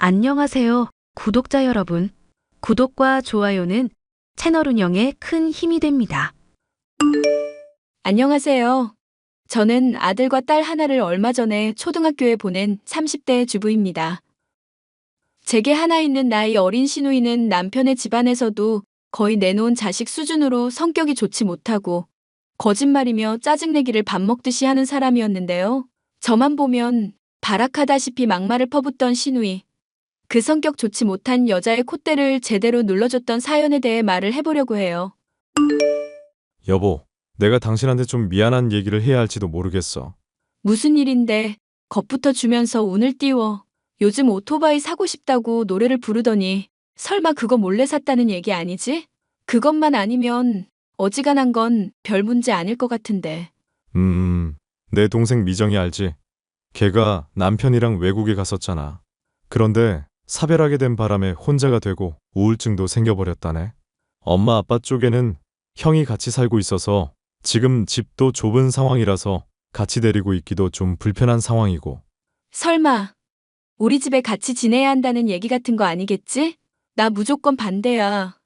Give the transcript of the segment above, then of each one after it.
안녕하세요, 구독자 여러분. 구독과 좋아요는 채널 운영에 큰 힘이 됩니다. 안녕하세요. 저는 아들과 딸 하나를 얼마 전에 초등학교에 보낸 30대 주부입니다. 제게 하나 있는 나이 어린 시누이는 남편의 집안에서도 거의 내놓은 자식 수준으로 성격이 좋지 못하고 거짓말이며 짜증내기를 밥 먹듯이 하는 사람이었는데요. 저만 보면 발악하다시피 막말을 퍼붓던 시누이. 그 성격 좋지 못한 여자의 콧대를 제대로 눌러줬던 사연에 대해 말을 해보려고 해요. 여보, 내가 당신한테 좀 미안한 얘기를 해야 할지도 모르겠어. 무슨 일인데 겁부터 주면서 운을 띄워. 요즘 오토바이 사고 싶다고 노래를 부르더니 설마 그거 몰래 샀다는 얘기 아니지? 그것만 아니면 어지간한 건 별 문제 아닐 것 같은데. 내 동생 미정이 알지? 걔가 남편이랑 외국에 갔었잖아. 그런데 사별하게 된 바람에 혼자가 되고 우울증도 생겨버렸다네. 엄마 아빠 쪽에는 형이 같이 살고 있어서 지금 집도 좁은 상황이라서 같이 데리고 있기도 좀 불편한 상황이고. 설마 우리 집에 같이 지내야 한다는 얘기 같은 거 아니겠지? 나 무조건 반대야.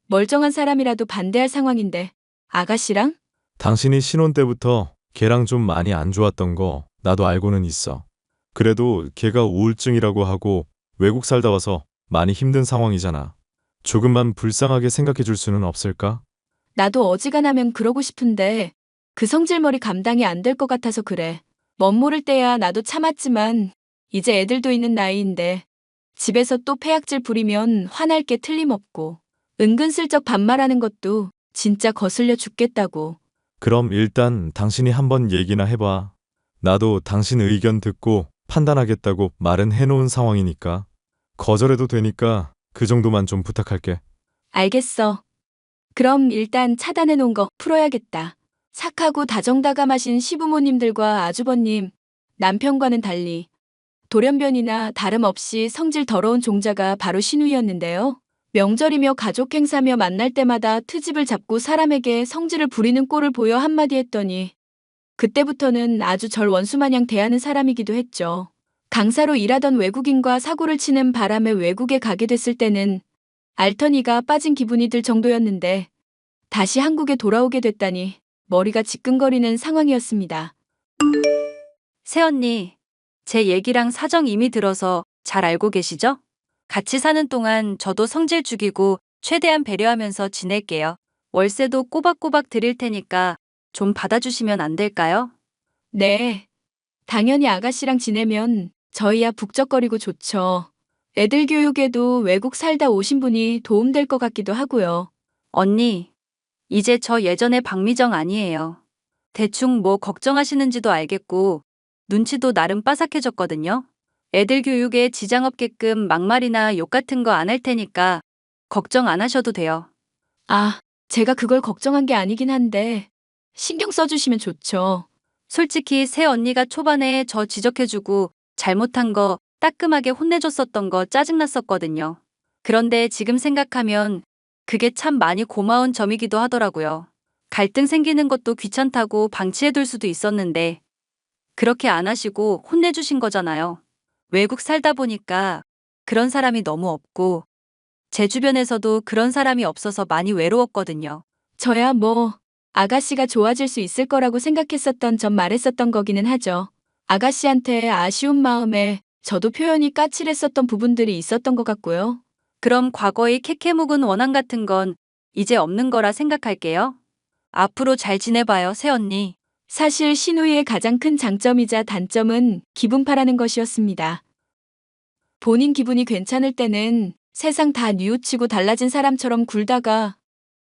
멀쩡한 사람이라도 반대할 상황인데. 아가씨랑? 당신이 신혼 때부터 걔랑 좀 많이 안 좋았던 거 나도 알고는 있어. 그래도 걔가 우울증이라고 하고 외국 살다 와서 많이 힘든 상황이잖아. 조금만 불쌍하게 생각해 줄 수는 없을까? 나도 어지간하면 그러고 싶은데 그 성질머리 감당이 안 될 것 같아서 그래. 멋 모를 때야 나도 참았지만 이제 애들도 있는 나이인데 집에서 또 패약질 부리면 화날 게 틀림없고 은근슬쩍 반말하는 것도 진짜 거슬려 죽겠다고. 그럼 일단 당신이 한번 얘기나 해봐. 나도 당신 의견 듣고 판단하겠다고 말은 해놓은 상황이니까. 거절해도 되니까 그 정도만 좀 부탁할게. 알겠어. 그럼 일단 차단해 놓은 거 풀어야겠다. 착하고 다정다감하신 시부모님들과 아주버님, 남편과는 달리 돌연변이나 다름없이 성질 더러운 종자가 바로 시누이였는데요. 명절이며 가족 행사며 만날 때마다 트집을 잡고 사람에게 성질을 부리는 꼴을 보여 한마디 했더니 그때부터는 아주 절 원수마냥 대하는 사람이기도 했죠. 강사로 일하던 외국인과 사고를 치는 바람에 외국에 가게 됐을 때는 알터니가 빠진 기분이 들 정도였는데 다시 한국에 돌아오게 됐다니 머리가 지끈거리는 상황이었습니다. 새언니, 제 얘기랑 사정 이미 들어서 잘 알고 계시죠? 같이 사는 동안 저도 성질 죽이고 최대한 배려하면서 지낼게요. 월세도 꼬박꼬박 드릴 테니까 좀 받아주시면 안 될까요? 네, 당연히 아가씨랑 지내면 저희야 북적거리고 좋죠. 애들 교육에도 외국 살다 오신 분이 도움될 것 같기도 하고요. 언니, 이제 저 예전의 박미정 아니에요. 대충 뭐 걱정하시는지도 알겠고 눈치도 나름 빠삭해졌거든요. 애들 교육에 지장 없게끔 막말이나 욕 같은 거 안 할 테니까 걱정 안 하셔도 돼요. 아, 제가 그걸 걱정한 게 아니긴 한데 신경 써주시면 좋죠. 솔직히 새 언니가 초반에 저 지적해주고 잘못한 거 따끔하게 혼내줬었던 거 짜증났었거든요. 그런데 지금 생각하면 그게 참 많이 고마운 점이기도 하더라고요. 갈등 생기는 것도 귀찮다고 방치해둘 수도 있었는데 그렇게 안 하시고 혼내주신 거잖아요. 외국 살다 보니까 그런 사람이 너무 없고 제 주변에서도 그런 사람이 없어서 많이 외로웠거든요. 저야 뭐 아가씨가 좋아질 수 있을 거라고 생각했었던 점 말했었던 거기는 하죠. 아가씨한테 아쉬운 마음에 저도 표현이 까칠했었던 부분들이 있었던 것 같고요. 그럼 과거의 캐캐묵은 원한 같은 건 이제 없는 거라 생각할게요. 앞으로 잘 지내봐요, 새언니. 사실 시누이의 가장 큰 장점이자 단점은 기분파라는 것이었습니다. 본인 기분이 괜찮을 때는 세상 다 뉘우치고 달라진 사람처럼 굴다가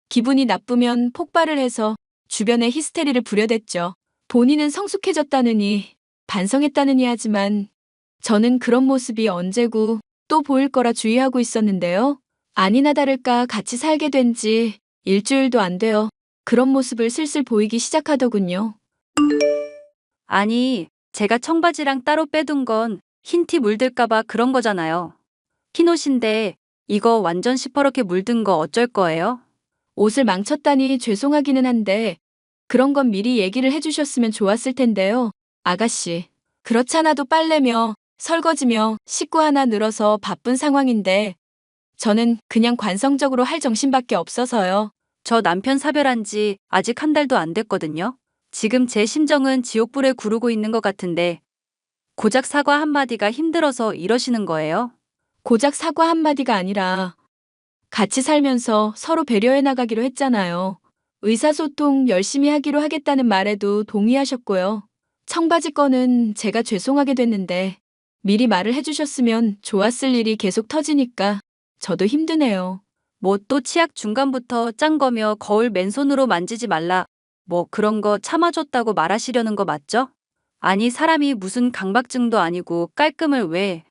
기분이 나쁘면 폭발을 해서 주변에 히스테리를 부려댔죠. 본인은 성숙해졌다느니 반성했다느니 하지만 저는 그런 모습이 언제고 또 보일 거라 주의하고 있었는데요. 아니나 다를까 같이 살게 된 지 일주일도 안 되어 그런 모습을 슬슬 보이기 시작하더군요. 아니, 제가 청바지랑 따로 빼둔 건 흰 티 물들까봐 그런 거잖아요. 흰 옷인데 이거 완전 시퍼렇게 물든 거 어쩔 거예요? 옷을 망쳤다니 죄송하기는 한데 그런 건 미리 얘기를 해주셨으면 좋았을 텐데요. 아가씨, 그렇잖아도 빨래며 설거지며 식구 하나 늘어서 바쁜 상황인데 저는 그냥 관성적으로 할 정신밖에 없어서요. 저 남편 사별한 지 아직 한 달도 안 됐거든요. 지금 제 심정은 지옥불에 구르고 있는 것 같은데 고작 사과 한마디가 힘들어서 이러시는 거예요? 고작 사과 한마디가 아니라 같이 살면서 서로 배려해 나가기로 했잖아요. 의사소통 열심히 하기로 하겠다는 말에도 동의하셨고요. 청바지 건은 제가 죄송하게 됐는데 미리 말을 해주셨으면 좋았을 일이 계속 터지니까 저도 힘드네요. 뭐 또 치약 중간부터 짠 거며 거울 맨손으로 만지지 말라. 뭐 그런 거 참아줬다고 말하시려는 거 맞죠? 아니 사람이 무슨 강박증도 아니고 깔끔을 왜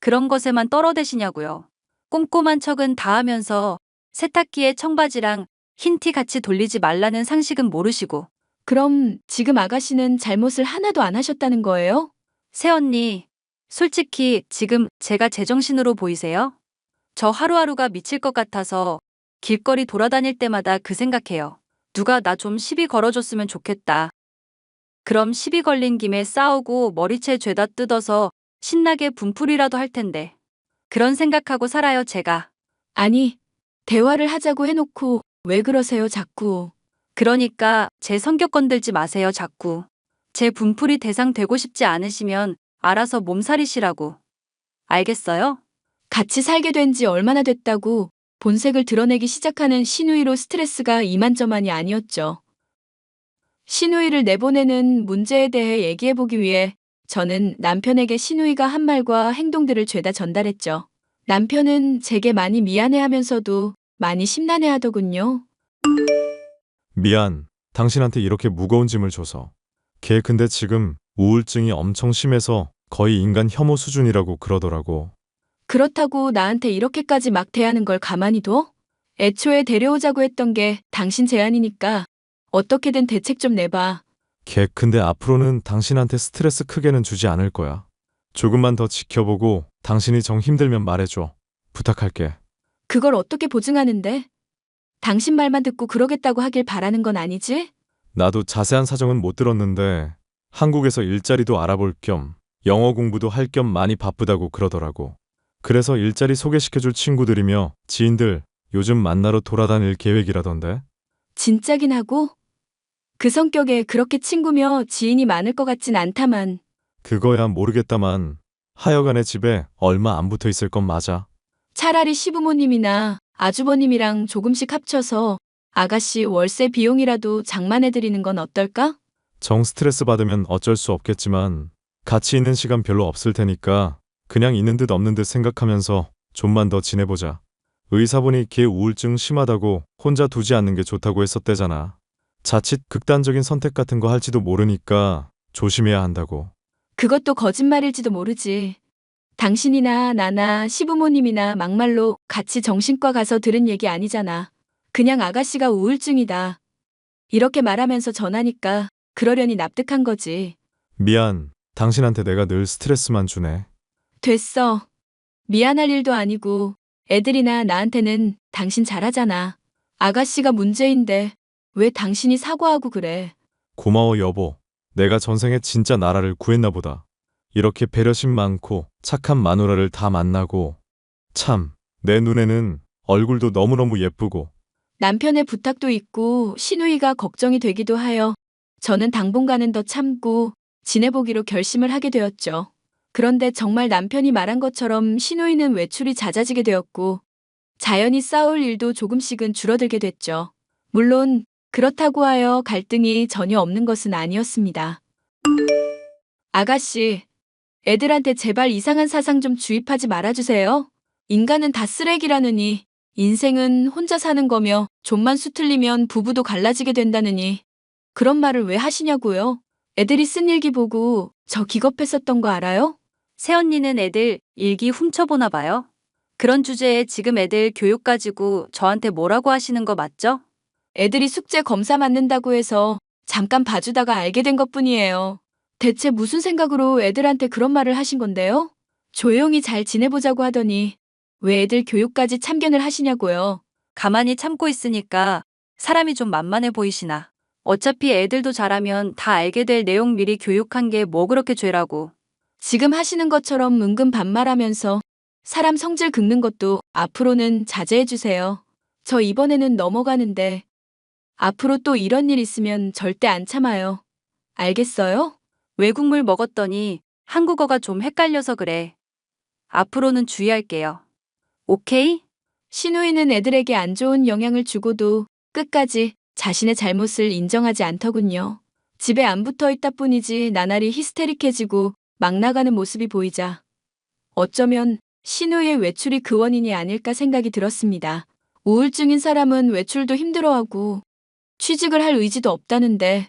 그런 것에만 떨어대시냐고요. 꼼꼼한 척은 다 하면서 세탁기에 청바지랑 흰 티 같이 돌리지 말라는 상식은 모르시고. 그럼 지금 아가씨는 잘못을 하나도 안 하셨다는 거예요? 새언니, 솔직히 지금 제가 제정신으로 보이세요? 저 하루하루가 미칠 것 같아서 길거리 돌아다닐 때마다 그 생각해요. 누가 나 좀 시비 걸어줬으면 좋겠다. 그럼 시비 걸린 김에 싸우고 머리채 죄다 뜯어서 신나게 분풀이라도 할 텐데. 그런 생각하고 살아요, 제가. 아니, 대화를 하자고 해놓고 왜 그러세요, 자꾸. 그러니까 제 성격 건들지 마세요, 자꾸. 제 분풀이 대상 되고 싶지 않으시면 알아서 몸살이시라고. 알겠어요? 같이 살게 된 지 얼마나 됐다고 본색을 드러내기 시작하는 신우이로 스트레스가 이만저만이 아니었죠. 신우이를 내보내는 문제에 대해 얘기해보기 위해 저는 남편에게 신우이가 한 말과 행동들을 죄다 전달했죠. 남편은 제게 많이 미안해하면서도 많이 심란해하더군요. 미안. 당신한테 이렇게 무거운 짐을 줘서. 걔 근데 지금 우울증이 엄청 심해서 거의 인간 혐오 수준이라고 그러더라고. 그렇다고 나한테 이렇게까지 막 대하는 걸 가만히 둬? 애초에 데려오자고 했던 게 당신 제안이니까 어떻게든 대책 좀 내봐. 걔 근데 앞으로는 당신한테 스트레스 크게는 주지 않을 거야. 조금만 더 지켜보고 당신이 정 힘들면 말해줘. 부탁할게. 그걸 어떻게 보증하는데? 당신 말만 듣고 그러겠다고 하길 바라는 건 아니지? 나도 자세한 사정은 못 들었는데 한국에서 일자리도 알아볼 겸 영어 공부도 할 겸 많이 바쁘다고 그러더라고. 그래서 일자리 소개시켜줄 친구들이며 지인들 요즘 만나러 돌아다닐 계획이라던데. 진짜긴 하고? 그 성격에 그렇게 친구며 지인이 많을 것 같진 않다만. 그거야 모르겠다만 하여간에 집에 얼마 안 붙어 있을 건 맞아. 차라리 시부모님이나 아주버님이랑 조금씩 합쳐서 아가씨 월세 비용이라도 장만해드리는 건 어떨까? 정 스트레스 받으면 어쩔 수 없겠지만 같이 있는 시간 별로 없을 테니까 그냥 있는 듯 없는 듯 생각하면서 좀만 더 지내보자. 의사분이 걔 우울증 심하다고 혼자 두지 않는 게 좋다고 했었대잖아. 자칫 극단적인 선택 같은 거 할지도 모르니까 조심해야 한다고. 그것도 거짓말일지도 모르지. 당신이나 나나 시부모님이나 막말로 같이 정신과 가서 들은 얘기 아니잖아. 그냥 아가씨가 우울증이다. 이렇게 말하면서 전하니까 그러려니 납득한 거지. 미안. 당신한테 내가 늘 스트레스만 주네. 됐어. 미안할 일도 아니고 애들이나 나한테는 당신 잘하잖아. 아가씨가 문제인데 왜 당신이 사과하고 그래? 고마워 여보. 내가 전생에 진짜 나라를 구했나 보다. 이렇게 배려심 많고 착한 마누라를 다 만나고 참 내 눈에는 얼굴도 너무너무 예쁘고. 남편의 부탁도 있고 신우이가 걱정이 되기도 하여 저는 당분간은 더 참고 지내보기로 결심을 하게 되었죠. 그런데 정말 남편이 말한 것처럼 신우이는 외출이 잦아지게 되었고 자연히 싸울 일도 조금씩은 줄어들게 됐죠. 물론 그렇다고 하여 갈등이 전혀 없는 것은 아니었습니다. 아가씨, 애들한테 제발 이상한 사상 좀 주입하지 말아주세요. 인간은 다 쓰레기라느니 인생은 혼자 사는 거며 좀만 수틀리면 부부도 갈라지게 된다느니 그런 말을 왜 하시냐고요? 애들이 쓴 일기 보고 저 기겁했었던 거 알아요? 새언니는 애들 일기 훔쳐보나 봐요. 그런 주제에 지금 애들 교육 가지고 저한테 뭐라고 하시는 거 맞죠? 애들이 숙제 검사 맞는다고 해서 잠깐 봐주다가 알게 된 것뿐이에요. 대체 무슨 생각으로 애들한테 그런 말을 하신 건데요? 조용히 잘 지내보자고 하더니 왜 애들 교육까지 참견을 하시냐고요? 가만히 참고 있으니까 사람이 좀 만만해 보이시나. 어차피 애들도 자라면 다 알게 될 내용 미리 교육한 게 뭐 그렇게 죄라고. 지금 하시는 것처럼 은근 반말하면서 사람 성질 긁는 것도 앞으로는 자제해 주세요. 저 이번에는 넘어가는데 앞으로 또 이런 일 있으면 절대 안 참아요. 알겠어요? 외국물 먹었더니 한국어가 좀 헷갈려서 그래. 앞으로는 주의할게요. 오케이? 신우이는 애들에게 안 좋은 영향을 주고도 끝까지 자신의 잘못을 인정하지 않더군요. 집에 안 붙어 있다 뿐이지 나날이 히스테릭해지고 막 나가는 모습이 보이자 어쩌면 신우이의 외출이 그 원인이 아닐까 생각이 들었습니다. 우울증인 사람은 외출도 힘들어하고 취직을 할 의지도 없다는데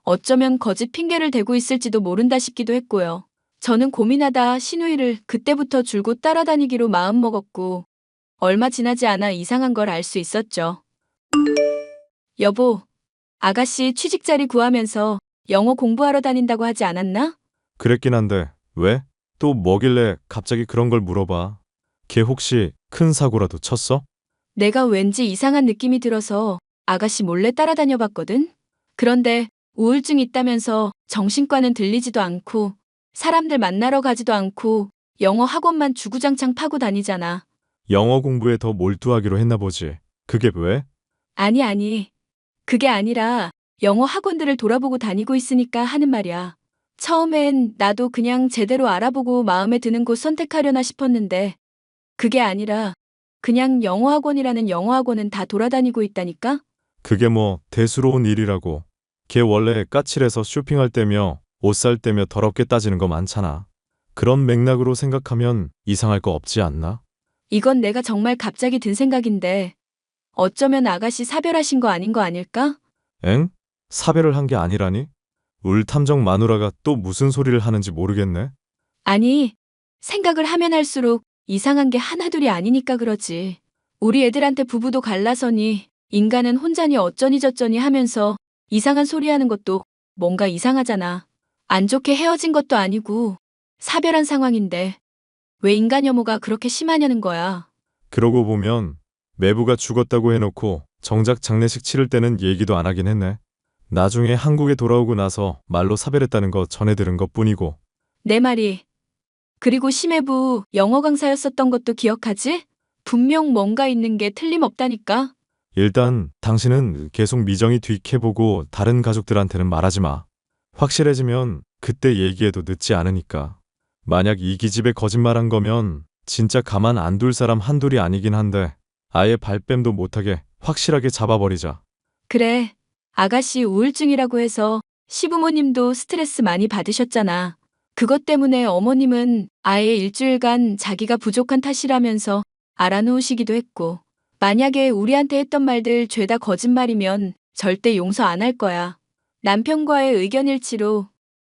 어쩌면 거짓 핑계를 대고 있을지도 모른다 싶기도 했고요. 저는 고민하다 신우이를 그때부터 줄곧 따라다니기로 마음먹었고 얼마 지나지 않아 이상한 걸 알 수 있었죠. 여보, 아가씨 취직 자리 구하면서 영어 공부하러 다닌다고 하지 않았나? 그랬긴 한데 왜? 또 뭐길래 갑자기 그런 걸 물어봐. 걔 혹시 큰 사고라도 쳤어? 내가 왠지 이상한 느낌이 들어서 아가씨 몰래 따라다녀 봤거든? 그런데 우울증 있다면서 정신과는 들리지도 않고 사람들 만나러 가지도 않고 영어 학원만 주구장창 파고 다니잖아. 영어 공부에 더 몰두하기로 했나 보지. 그게 왜? 아니. 그게 아니라 영어 학원들을 돌아보고 다니고 있으니까 하는 말이야. 처음엔 나도 그냥 제대로 알아보고 마음에 드는 곳 선택하려나 싶었는데 그게 아니라 그냥 영어 학원이라는 영어 학원은 다 돌아다니고 있다니까? 그게 뭐 대수로운 일이라고. 걔 원래 까칠해서 쇼핑할 때며 옷 살 때며 더럽게 따지는 거 많잖아. 그런 맥락으로 생각하면 이상할 거 없지 않나? 이건 내가 정말 갑자기 든 생각인데 어쩌면 아가씨 사별하신 거 아닌 거 아닐까? 엥? 사별을 한 게 아니라니? 울탐정 마누라가 또 무슨 소리를 하는지 모르겠네. 아니, 생각을 하면 할수록 이상한 게 하나둘이 아니니까 그러지. 우리 애들한테 부부도 갈라서니 인간은 혼자니 어쩌니 저쩌니 하면서 이상한 소리 하는 것도 뭔가 이상하잖아. 안 좋게 헤어진 것도 아니고 사별한 상황인데 왜 인간 혐오가 그렇게 심하냐는 거야. 그러고 보면 매부가 죽었다고 해놓고 정작 장례식 치를 때는 얘기도 안 하긴 했네. 나중에 한국에 돌아오고 나서 말로 사별했다는 거 전해 들은 것뿐이고. 내 말이. 그리고 심해부 영어 강사였었던 것도 기억하지? 분명 뭔가 있는 게 틀림없다니까. 일단 당신은 계속 미정이 뒤캐보고 다른 가족들한테는 말하지 마. 확실해지면 그때 얘기해도 늦지 않으니까. 만약 이 기집애 거짓말한 거면 진짜 가만 안 둘 사람 한둘이 아니긴 한데 아예 발뺌도 못하게 확실하게 잡아버리자. 그래. 아가씨 우울증이라고 해서 시부모님도 스트레스 많이 받으셨잖아. 그것 때문에 어머님은 아예 일주일간 자기가 부족한 탓이라면서 알아놓으시기도 했고, 만약에 우리한테 했던 말들 죄다 거짓말이면 절대 용서 안 할 거야. 남편과의 의견 일치로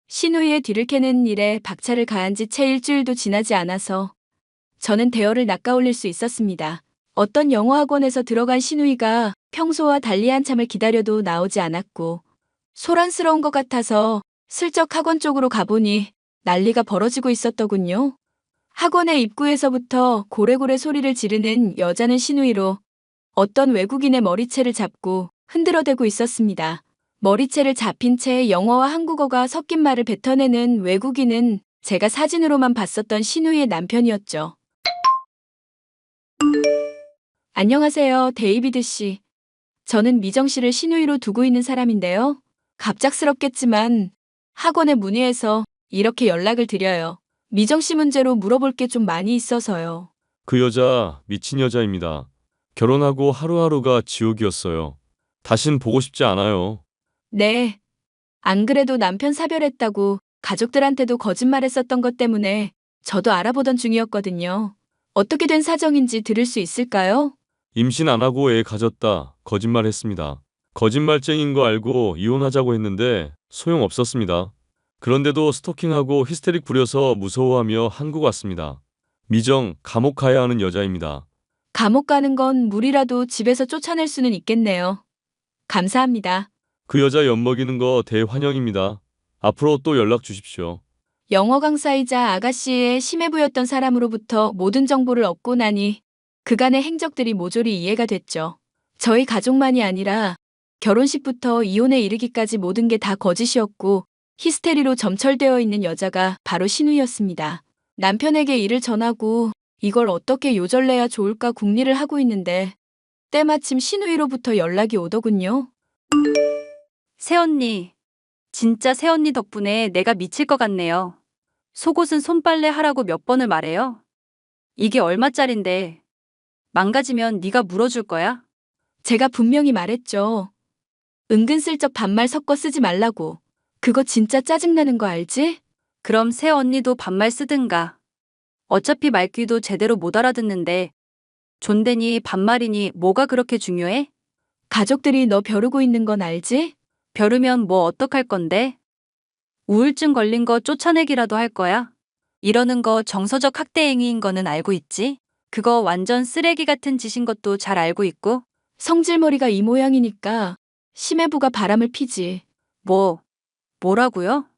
신우이의 뒤를 캐는 일에 박차를 가한 지 채 일주일도 지나지 않아서 저는 대어를 낚아올릴 수 있었습니다. 어떤 영어 학원에서 들어간 신우이가 평소와 달리 한참을 기다려도 나오지 않았고 소란스러운 것 같아서 슬쩍 학원 쪽으로 가보니 난리가 벌어지고 있었더군요. 학원의 입구에서부터 고래고래 소리를 지르는 여자는 신우이로 어떤 외국인의 머리채를 잡고 흔들어대고 있었습니다. 머리채를 잡힌 채 영어와 한국어가 섞인 말을 뱉어내는 외국인은 제가 사진으로만 봤었던 신우이의 남편이었죠. 안녕하세요, 데이비드 씨. 저는 미정 씨를 신우이로 두고 있는 사람인데요. 갑작스럽겠지만 학원에 문의해서 이렇게 연락을 드려요. 미정 씨 문제로 물어볼 게 좀 많이 있어서요. 그 여자 미친 여자입니다. 결혼하고 하루하루가 지옥이었어요. 다신 보고 싶지 않아요. 네. 안 그래도 남편 사별했다고 가족들한테도 거짓말했었던 것 때문에 저도 알아보던 중이었거든요. 어떻게 된 사정인지 들을 수 있을까요? 임신 안 하고 애 가졌다 거짓말했습니다. 거짓말쟁인 거 알고 이혼하자고 했는데 소용없었습니다. 그런데도 스토킹하고 히스테릭 부려서 무서워하며 한국 왔습니다. 미정 감옥 가야 하는 여자입니다. 감옥 가는 건 물이라도 집에서 쫓아낼 수는 있겠네요. 감사합니다. 그 여자 엿먹이는 거 대환영입니다. 앞으로 또 연락 주십시오. 영어 강사이자 아가씨의 심해부였던 사람으로부터 모든 정보를 얻고 나니 그간의 행적들이 모조리 이해가 됐죠. 저희 가족만이 아니라 결혼식부터 이혼에 이르기까지 모든 게 다 거짓이었고 히스테리로 점철되어 있는 여자가 바로 신우이였습니다. 남편에게 일을 전하고 이걸 어떻게 요절내야 좋을까 궁리를 하고 있는데 때마침 신우이로부터 연락이 오더군요. 새언니, 진짜 새언니 덕분에 내가 미칠 것 같네요. 속옷은 손빨래 하라고 몇 번을 말해요. 이게 얼마짜린데 망가지면 네가 물어줄 거야? 제가 분명히 말했죠. 은근슬쩍 반말 섞어 쓰지 말라고. 그거 진짜 짜증나는 거 알지? 그럼 새언니도 반말 쓰든가. 어차피 말귀도 제대로 못 알아듣는데 존대니 반말이니 뭐가 그렇게 중요해? 가족들이 너 벼르고 있는 건 알지? 벼르면 뭐 어떡할 건데? 우울증 걸린 거 쫓아내기라도 할 거야? 이러는 거 정서적 학대 행위인 거는 알고 있지? 그거 완전 쓰레기 같은 짓인 것도 잘 알고 있고? 성질머리가 이 모양이니까 심해부가 바람을 피지. 뭐라고요?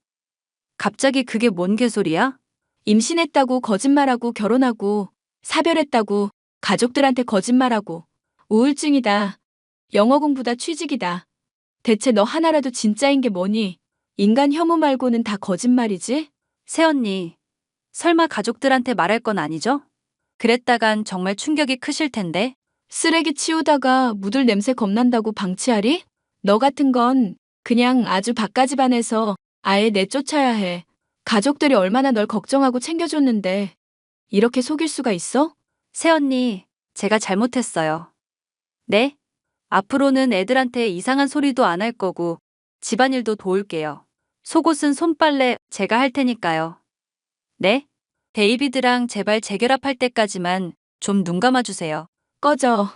갑자기 그게 뭔 개소리야? 임신했다고 거짓말하고 결혼하고 사별했다고 가족들한테 거짓말하고 우울증이다. 영어 공부다 취직이다. 대체 너 하나라도 진짜인 게 뭐니? 인간 혐오 말고는 다 거짓말이지? 새언니, 설마 가족들한테 말할 건 아니죠? 그랬다간 정말 충격이 크실 텐데. 쓰레기 치우다가 묻을 냄새 겁난다고 방치하리? 너 같은 건 그냥 아주 바가지반에서 아예 내쫓아야 해. 가족들이 얼마나 널 걱정하고 챙겨줬는데 이렇게 속일 수가 있어? 새언니, 제가 잘못했어요. 네? 앞으로는 애들한테 이상한 소리도 안 할 거고 집안일도 도울게요. 속옷은 손빨래 제가 할 테니까요. 네? 데이비드랑 제발 재결합할 때까지만 좀 눈 감아주세요. 꺼져.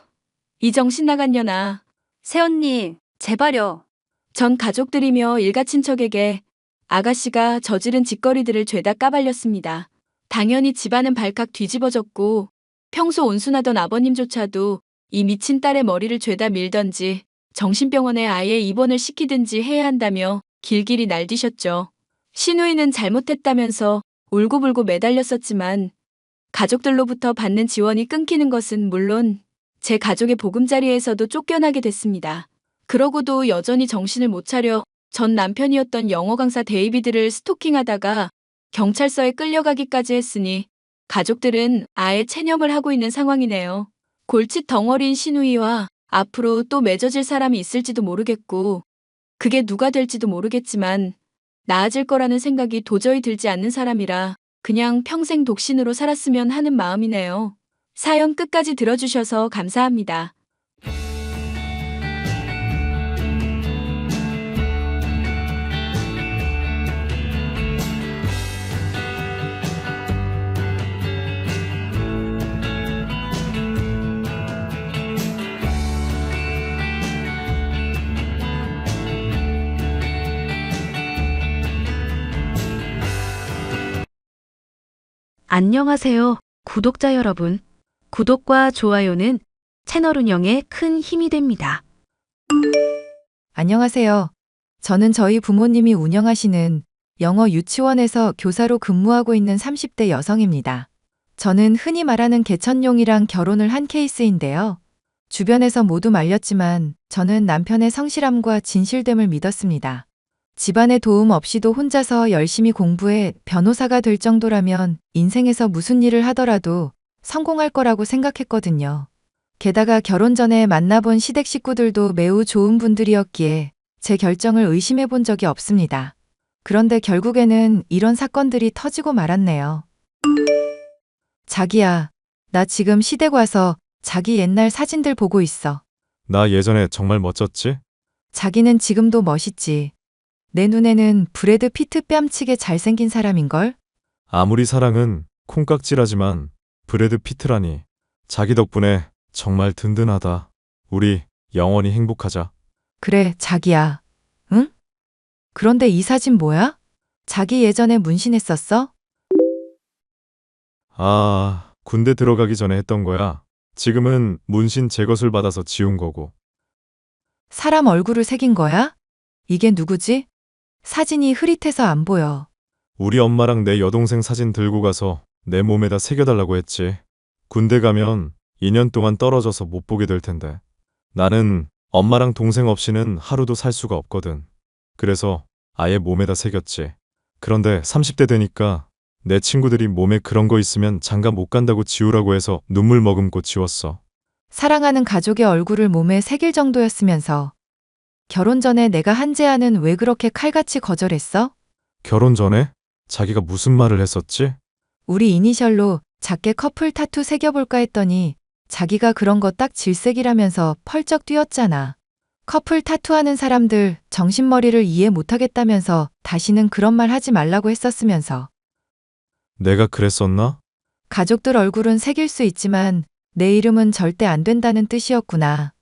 이 정신 나간 년아. 새언니, 제발요. 전 가족들이며 일가 친척에게 아가씨가 저지른 짓거리들을 죄다 까발렸습니다. 당연히 집안은 발칵 뒤집어졌고 평소 온순하던 아버님조차도 이 미친 딸의 머리를 죄다 밀던지 정신병원에 아예 입원을 시키든지 해야 한다며 길길이 날뛰셨죠. 신우이는 잘못했다면서 울고불고 매달렸었지만 가족들로부터 받는 지원이 끊기는 것은 물론 제 가족의 보금자리에서도 쫓겨나게 됐습니다. 그러고도 여전히 정신을 못 차려 전 남편이었던 영어 강사 데이비드를 스토킹하다가 경찰서에 끌려가기까지 했으니 가족들은 아예 체념을 하고 있는 상황이네요. 골칫 덩어리인 신우이와 앞으로 또 맺어질 사람이 있을지도 모르겠고 그게 누가 될지도 모르겠지만 나아질 거라는 생각이 도저히 들지 않는 사람이라 그냥 평생 독신으로 살았으면 하는 마음이네요. 사연 끝까지 들어주셔서 감사합니다. 안녕하세요, 구독자 여러분. 구독과 좋아요는 채널 운영에 큰 힘이 됩니다. 안녕하세요. 저는 저희 부모님이 운영하시는 영어 유치원에서 교사로 근무하고 있는 30대 여성입니다. 저는 흔히 말하는 개천용이랑 결혼을 한 케이스인데요. 주변에서 모두 말렸지만 저는 남편의 성실함과 진실됨을 믿었습니다. 집안의 도움 없이도 혼자서 열심히 공부해 변호사가 될 정도라면 인생에서 무슨 일을 하더라도 성공할 거라고 생각했거든요. 게다가 결혼 전에 만나본 시댁 식구들도 매우 좋은 분들이었기에 제 결정을 의심해 본 적이 없습니다. 그런데 결국에는 이런 사건들이 터지고 말았네요. 자기야, 나 지금 시댁 와서 자기 옛날 사진들 보고 있어. 나 예전에 정말 멋졌지? 자기는 지금도 멋있지. 내 눈에는 브래드 피트 뺨치게 잘생긴 사람인걸? 아무리 사랑은 콩깍지라지만 브래드 피트라니. 자기 덕분에 정말 든든하다. 우리 영원히 행복하자. 그래, 자기야. 응? 그런데 이 사진 뭐야? 자기 예전에 문신했었어? 아, 군대 들어가기 전에 했던 거야. 지금은 문신 재것을 받아서 지운 거고. 사람 얼굴을 새긴 거야? 이게 누구지? 사진이 흐릿해서 안 보여. 우리 엄마랑 내 여동생 사진 들고 가서 내 몸에다 새겨달라고 했지. 군대 가면 2년 동안 떨어져서 못 보게 될 텐데. 나는 엄마랑 동생 없이는 하루도 살 수가 없거든. 그래서 아예 몸에다 새겼지. 그런데 30대 되니까 내 친구들이 몸에 그런 거 있으면 장가 못 간다고 지우라고 해서 눈물 머금고 지웠어. 사랑하는 가족의 얼굴을 몸에 새길 정도였으면서 결혼 전에 내가 한 제안은 왜 그렇게 칼같이 거절했어? 결혼 전에 자기가 무슨 말을 했었지? 우리 이니셜로 작게 커플 타투 새겨볼까 했더니 자기가 그런 거 딱 질색이라면서 펄쩍 뛰었잖아. 커플 타투하는 사람들 정신머리를 이해 못하겠다면서 다시는 그런 말 하지 말라고 했었으면서 내가 그랬었나? 가족들 얼굴은 새길 수 있지만 내 이름은 절대 안 된다는 뜻이었구나.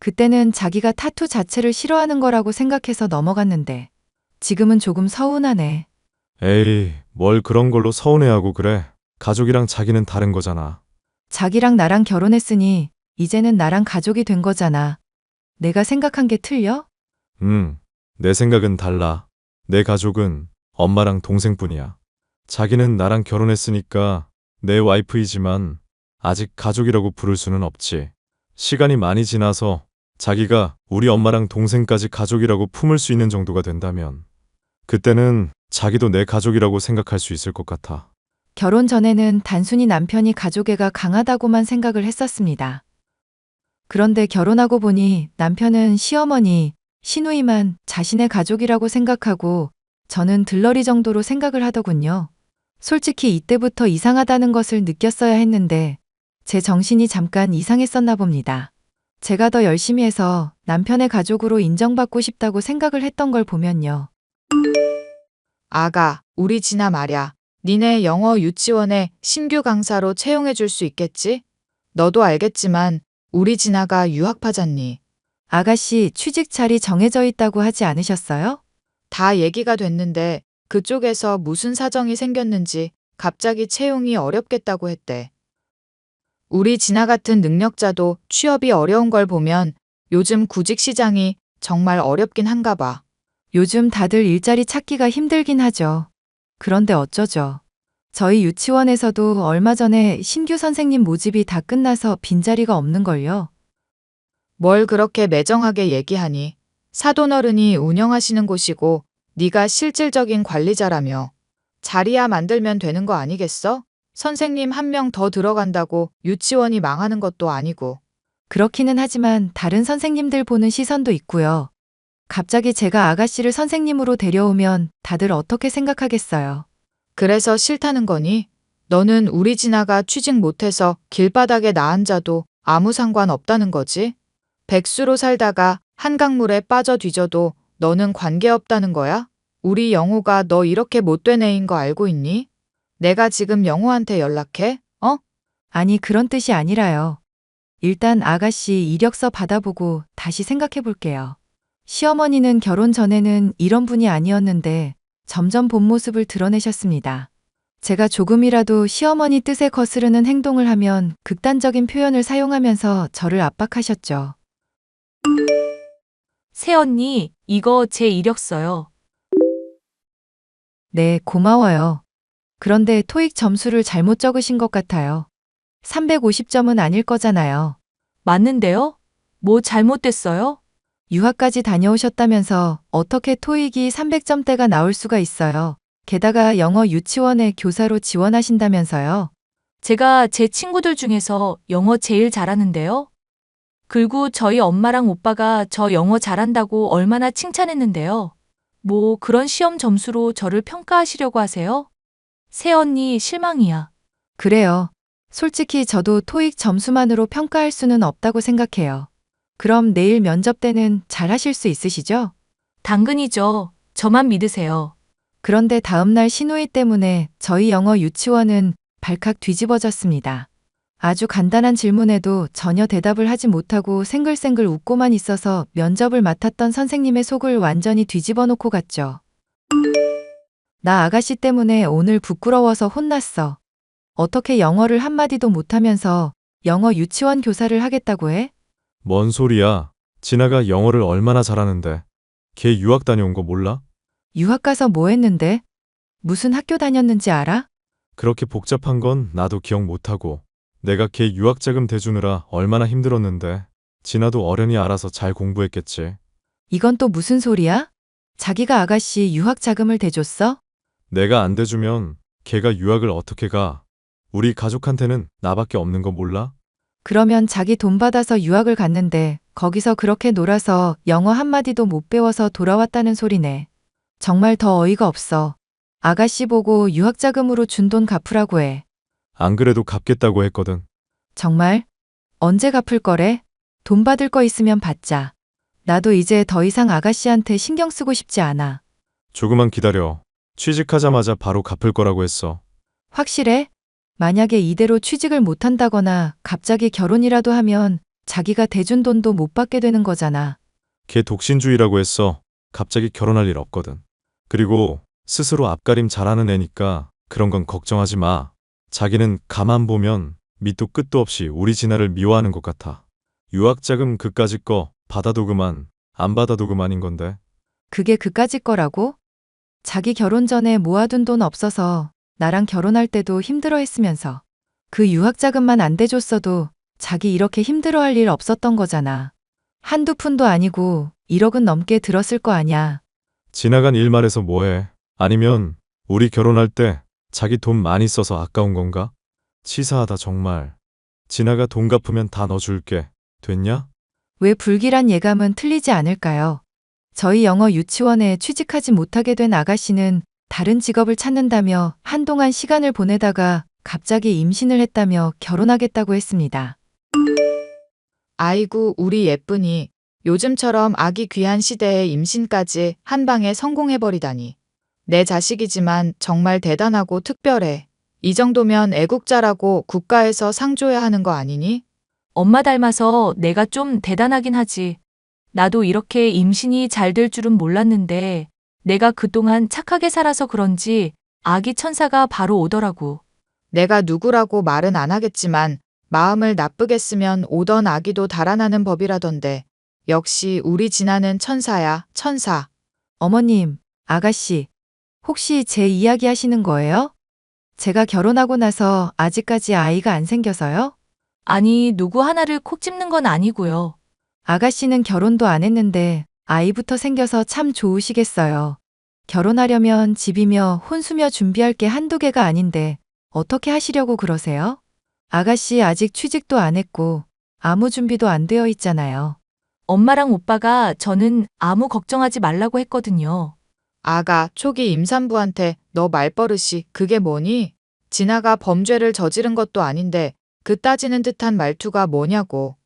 그때는 자기가 타투 자체를 싫어하는 거라고 생각해서 넘어갔는데 지금은 조금 서운하네. 에이, 뭘 그런 걸로 서운해하고 그래. 가족이랑 자기는 다른 거잖아. 자기랑 나랑 결혼했으니 이제는 나랑 가족이 된 거잖아. 내가 생각한 게 틀려? 내 생각은 달라. 내 가족은 엄마랑 동생뿐이야. 자기는 나랑 결혼했으니까 내 와이프이지만 아직 가족이라고 부를 수는 없지. 시간이 많이 지나서 자기가 우리 엄마랑 동생까지 가족이라고 품을 수 있는 정도가 된다면 그때는 자기도 내 가족이라고 생각할 수 있을 것 같아. 결혼 전에는 단순히 남편이 가족애가 강하다고만 생각을 했었습니다. 그런데 결혼하고 보니 남편은 시어머니, 시누이만 자신의 가족이라고 생각하고 저는 들러리 정도로 생각을 하더군요. 솔직히 이때부터 이상하다는 것을 느꼈어야 했는데 제 정신이 잠깐 이상했었나 봅니다. 제가 더 열심히 해서 남편의 가족으로 인정받고 싶다고 생각을 했던 걸 보면요. 아가, 우리 진아 말야. 니네 영어 유치원에 신규 강사로 채용해 줄 수 있겠지? 너도 알겠지만 우리 진아가 유학파잖니. 아가씨 취직 자리 정해져 있다고 하지 않으셨어요? 다 얘기가 됐는데 그쪽에서 무슨 사정이 생겼는지 갑자기 채용이 어렵겠다고 했대. 우리 진아 같은 능력자도 취업이 어려운 걸 보면 요즘 구직 시장이 정말 어렵긴 한가 봐. 요즘 다들 일자리 찾기가 힘들긴 하죠. 그런데 어쩌죠. 저희 유치원에서도 얼마 전에 신규 선생님 모집이 다 끝나서 빈자리가 없는걸요. 뭘 그렇게 매정하게 얘기하니? 사돈어른이 운영하시는 곳이고 네가 실질적인 관리자라며. 자리야 만들면 되는 거 아니겠어? 선생님 한 명 더 들어간다고 유치원이 망하는 것도 아니고. 그렇기는 하지만 다른 선생님들 보는 시선도 있고요. 갑자기 제가 아가씨를 선생님으로 데려오면 다들 어떻게 생각하겠어요. 그래서 싫다는 거니? 너는 우리 진아가 취직 못해서 길바닥에 나앉아도 아무 상관 없다는 거지? 백수로 살다가 한강물에 빠져 뒤져도 너는 관계없다는 거야? 우리 영호가 너 이렇게 못된 애인 거 알고 있니? 내가 지금 영호한테 연락해? 아니 그런 뜻이 아니라요. 일단 아가씨 이력서 받아보고 다시 생각해 볼게요. 시어머니는 결혼 전에는 이런 분이 아니었는데 점점 본 모습을 드러내셨습니다. 제가 조금이라도 시어머니 뜻에 거스르는 행동을 하면 극단적인 표현을 사용하면서 저를 압박하셨죠. 새언니, 이거 제 이력서요. 네, 고마워요. 그런데 토익 점수를 잘못 적으신 것 같아요. 350점은 아닐 거잖아요. 맞는데요? 뭐 잘못됐어요? 유학까지 다녀오셨다면서 어떻게 토익이 300점대가 나올 수가 있어요. 게다가 영어 유치원에 교사로 지원하신다면서요. 제가 제 친구들 중에서 영어 제일 잘하는데요. 그리고 저희 엄마랑 오빠가 저 영어 잘한다고 얼마나 칭찬했는데요. 뭐 그런 시험 점수로 저를 평가하시려고 하세요? 새언니 실망이야. 그래요. 솔직히 저도 토익 점수만으로 평가할 수는 없다고 생각해요. 그럼 내일 면접 때는 잘 하실 수 있으시죠? 당근이죠. 저만 믿으세요. 그런데 다음날 시누이 때문에 저희 영어 유치원은 발칵 뒤집어졌습니다. 아주 간단한 질문에도 전혀 대답을 하지 못하고 생글생글 웃고만 있어서 면접을 맡았던 선생님의 속을 완전히 뒤집어 놓고 갔죠. 나 아가씨 때문에 오늘 부끄러워서 혼났어. 어떻게 영어를 한마디도 못하면서 영어 유치원 교사를 하겠다고 해? 뭔 소리야. 진아가 영어를 얼마나 잘하는데. 걔 유학 다녀온 거 몰라? 유학 가서 뭐 했는데? 무슨 학교 다녔는지 알아? 그렇게 복잡한 건 나도 기억 못하고 내가 걔 유학 자금 대주느라 얼마나 힘들었는데 진아도 어련히 알아서 잘 공부했겠지. 이건 또 무슨 소리야? 자기가 아가씨 유학 자금을 대줬어? 내가 안 대주면 걔가 유학을 어떻게 가? 우리 가족한테는 나밖에 없는 거 몰라? 그러면 자기 돈 받아서 유학을 갔는데 거기서 그렇게 놀아서 영어 한마디도 못 배워서 돌아왔다는 소리네. 정말 더 어이가 없어. 아가씨 보고 유학 자금으로 준 돈 갚으라고 해. 안 그래도 갚겠다고 했거든. 정말? 언제 갚을 거래? 돈 받을 거 있으면 받자. 나도 이제 더 이상 아가씨한테 신경 쓰고 싶지 않아. 조금만 기다려. 취직하자마자 바로 갚을 거라고 했어. 확실해? 만약에 이대로 취직을 못 한다거나 갑자기 결혼이라도 하면 자기가 대준 돈도 못 받게 되는 거잖아. 걔 독신주의라고 했어. 갑자기 결혼할 일 없거든. 그리고 스스로 앞가림 잘하는 애니까 그런 건 걱정하지 마. 자기는 가만 보면 밑도 끝도 없이 우리 진아를 미워하는 것 같아. 유학자금 그까짓 거 받아도 그만, 안 받아도 그만인 건데. 그게 그까짓 거라고? 자기 결혼 전에 모아둔 돈 없어서 나랑 결혼할 때도 힘들어 했으면서 그 유학 자금만 안 대줬어도 자기 이렇게 힘들어할 일 없었던 거잖아. 한두 푼도 아니고 1억은 넘게 들었을 거 아냐. 지나간 일 말해서 뭐해? 아니면 우리 결혼할 때 자기 돈 많이 써서 아까운 건가? 치사하다 정말. 진아가 돈 갚으면 다 넣어줄게. 됐냐? 왜 불길한 예감은 틀리지 않을까요? 저희 영어 유치원에 취직하지 못하게 된 아가씨는 다른 직업을 찾는다며 한동안 시간을 보내다가 갑자기 임신을 했다며 결혼하겠다고 했습니다. 아이고, 우리 예쁜이. 요즘처럼 아기 귀한 시대에 임신까지 한 방에 성공해버리다니. 내 자식이지만 정말 대단하고 특별해. 이 정도면 애국자라고 국가에서 상 줘야 하는 거 아니니? 엄마 닮아서 내가 좀 대단하긴 하지. 나도 이렇게 임신이 잘 될 줄은 몰랐는데 내가 그동안 착하게 살아서 그런지 아기 천사가 바로 오더라고. 내가 누구라고 말은 안 하겠지만 마음을 나쁘게 쓰면 오던 아기도 달아나는 법이라던데. 역시 우리 진아는 천사야, 천사. 어머님, 아가씨, 혹시 제 이야기 하시는 거예요? 제가 결혼하고 나서 아직까지 아이가 안 생겨서요? 아니, 누구 하나를 콕 집는 건 아니고요. 아가씨는 결혼도 안 했는데 아이부터 생겨서 참 좋으시겠어요. 결혼하려면 집이며 혼수며 준비할 게 한두 개가 아닌데 어떻게 하시려고 그러세요? 아가씨 아직 취직도 안 했고 아무 준비도 안 되어 있잖아요. 엄마랑 오빠가 저는 아무 걱정하지 말라고 했거든요. 아가 초기 임산부한테 너 말버릇이 그게 뭐니? 진아가 범죄를 저지른 것도 아닌데 그 따지는 듯한 말투가 뭐냐고.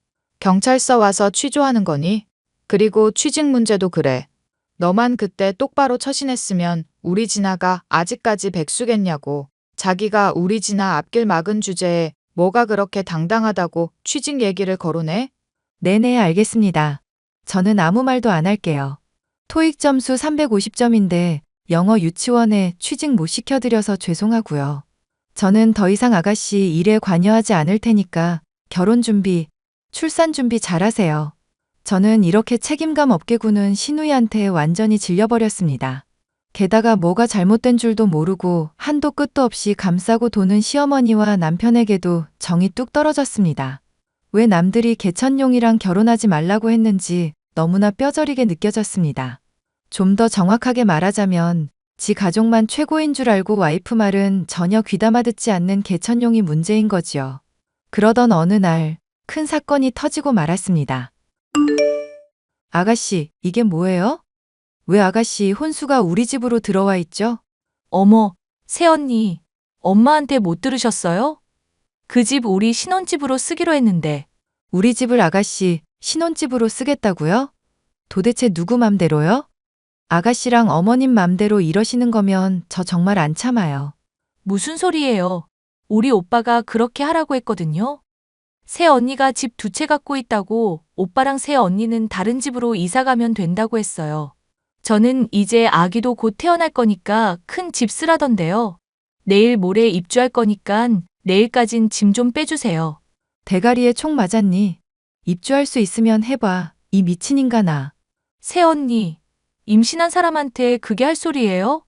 경찰서 와서 취조하는 거니? 그리고 취직 문제도 그래. 너만 그때 똑바로 처신했으면 우리 진아가 아직까지 백수겠냐고. 자기가 우리 진아 앞길 막은 주제에 뭐가 그렇게 당당하다고 취직 얘기를 거론해? 네네, 알겠습니다. 저는 아무 말도 안 할게요. 토익 점수 350점인데 영어 유치원에 취직 못 시켜드려서 죄송하고요. 저는 더 이상 아가씨 일에 관여하지 않을 테니까 결혼 준비, 출산 준비 잘하세요. 저는 이렇게 책임감 없게 구는 시누이한테 완전히 질려버렸습니다. 게다가 뭐가 잘못된 줄도 모르고 한도 끝도 없이 감싸고 도는 시어머니와 남편에게도 정이 뚝 떨어졌습니다. 왜 남들이 개천용이랑 결혼하지 말라고 했는지 너무나 뼈저리게 느껴졌습니다. 좀 더 정확하게 말하자면 지 가족만 최고인 줄 알고 와이프 말은 전혀 귀담아 듣지 않는 개천용이 문제인 거지요. 그러던 어느 날 큰 사건이 터지고 말았습니다. 아가씨, 이게 뭐예요? 왜 아가씨 혼수가 우리 집으로 들어와 있죠? 어머, 새언니, 엄마한테 못 들으셨어요? 그 집 우리 신혼집으로 쓰기로 했는데. 우리 집을 아가씨 신혼집으로 쓰겠다고요? 도대체 누구 맘대로요? 아가씨랑 어머님 맘대로 이러시는 거면 저 정말 안 참아요. 무슨 소리예요? 우리 오빠가 그렇게 하라고 했거든요. 새언니가 집 2채 갖고 있다고 오빠랑 새언니는 다른 집으로 이사 가면 된다고 했어요. 저는 이제 아기도 곧 태어날 거니까 큰 집 쓰라던데요. 내일 모레 입주할 거니까 내일까진 짐 좀 빼주세요. 대가리에 총 맞았니? 입주할 수 있으면 해봐. 이 미친 인간아. 새언니, 임신한 사람한테 그게 할 소리예요?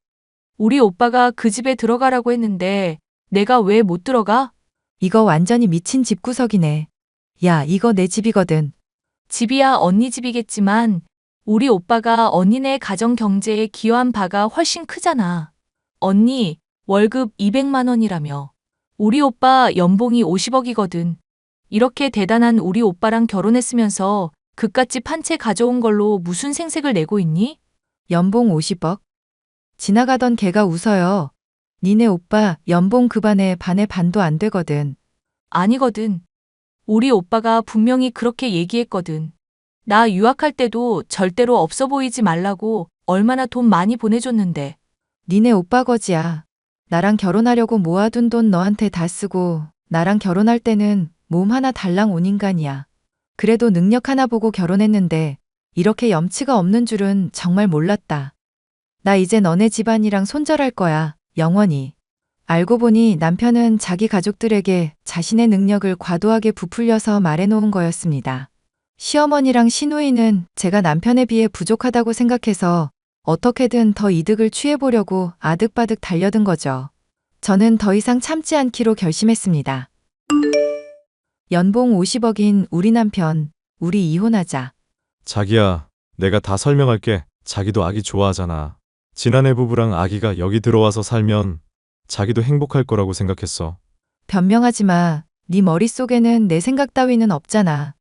우리 오빠가 그 집에 들어가라고 했는데 내가 왜 못 들어가? 이거 완전히 미친 집구석이네. 야, 이거 내 집이거든. 집이야 언니 집이겠지만 우리 오빠가 언니네 가정 경제에 기여한 바가 훨씬 크잖아. 언니, 월급 200만 원이라며. 우리 오빠 연봉이 50억이거든. 이렇게 대단한 우리 오빠랑 결혼했으면서 그깟집 한 채 가져온 걸로 무슨 생색을 내고 있니? 연봉 50억? 지나가던 걔가 웃어요. 니네 오빠 연봉 그 반의 반도 안 되거든. 아니거든. 우리 오빠가 분명히 그렇게 얘기했거든. 나 유학할 때도 절대로 없어 보이지 말라고 얼마나 돈 많이 보내줬는데. 니네 오빠 거지야. 나랑 결혼하려고 모아둔 돈 너한테 다 쓰고 나랑 결혼할 때는 몸 하나 달랑 온 인간이야. 그래도 능력 하나 보고 결혼했는데 이렇게 염치가 없는 줄은 정말 몰랐다. 나 이제 너네 집안이랑 손절할 거야. 영원히. 알고 보니 남편은 자기 가족들에게 자신의 능력을 과도하게 부풀려서 말해놓은 거였습니다. 시어머니랑 시누이는 제가 남편에 비해 부족하다고 생각해서 어떻게든 더 이득을 취해보려고 아득바득 달려든 거죠. 저는 더 이상 참지 않기로 결심했습니다. 연봉 50억인 우리 남편, 우리 이혼하자. 자기야, 내가 다 설명할게. 자기도 아기 좋아하잖아. 지난해 부부랑 아기가 여기 들어와서 살면 자기도 행복할 거라고 생각했어. 변명하지 마. 네 머릿속에는 내 생각 따위는 없잖아.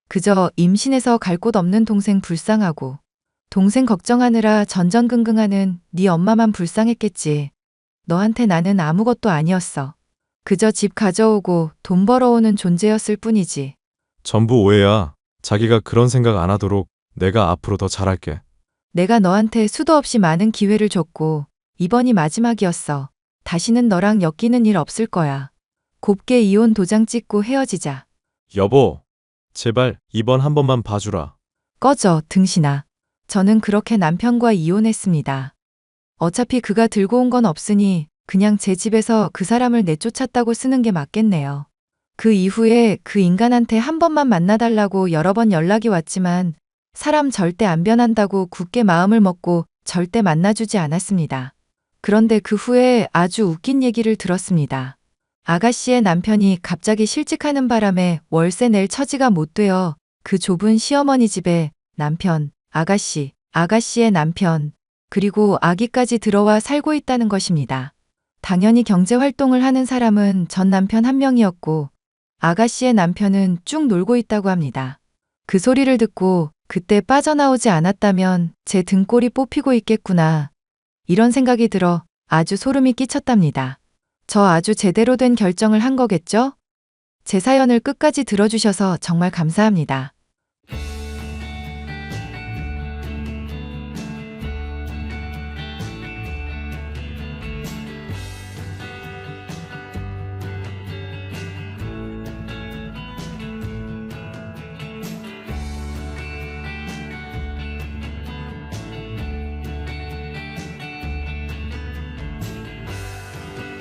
그저 임신해서 갈 곳 없는 동생 불쌍하고 동생 걱정하느라 전전긍긍하는 네 엄마만 불쌍했겠지. 너한테 나는 아무것도 아니었어. 그저 집 가져오고 돈 벌어오는 존재였을 뿐이지. 전부 오해야. 자기가 그런 생각 안 하도록 내가 앞으로 더 잘할게. 내가 너한테 수도 없이 많은 기회를 줬고 이번이 마지막이었어. 다시는 너랑 엮이는 일 없을 거야. 곱게 이혼 도장 찍고 헤어지자. 여보, 제발 이번 한 번만 봐주라. 꺼져, 등신아. 저는 그렇게 남편과 이혼했습니다. 어차피 그가 들고 온 건 없으니 그냥 제 집에서 그 사람을 내쫓았다고 쓰는 게 맞겠네요. 그 이후에 그 인간한테 한 번만 만나달라고 여러 번 연락이 왔지만 사람 절대 안 변한다고 굳게 마음을 먹고 절대 만나주지 않았습니다. 그런데 그 후에 아주 웃긴 얘기를 들었습니다. 아가씨의 남편이 갑자기 실직하는 바람에 월세 낼 처지가 못 되어 그 좁은 시어머니 집에 남편, 아가씨의 남편, 그리고 아기까지 들어와 살고 있다는 것입니다. 당연히 경제 활동을 하는 사람은 전 남편 한 명이었고 아가씨의 남편은 쭉 놀고 있다고 합니다. 그 소리를 듣고 그때 빠져나오지 않았다면 제 등골이 뽑히고 있겠구나. 이런 생각이 들어 아주 소름이 끼쳤답니다. 저 아주 제대로 된 결정을 한 거겠죠? 제 사연을 끝까지 들어주셔서 정말 감사합니다.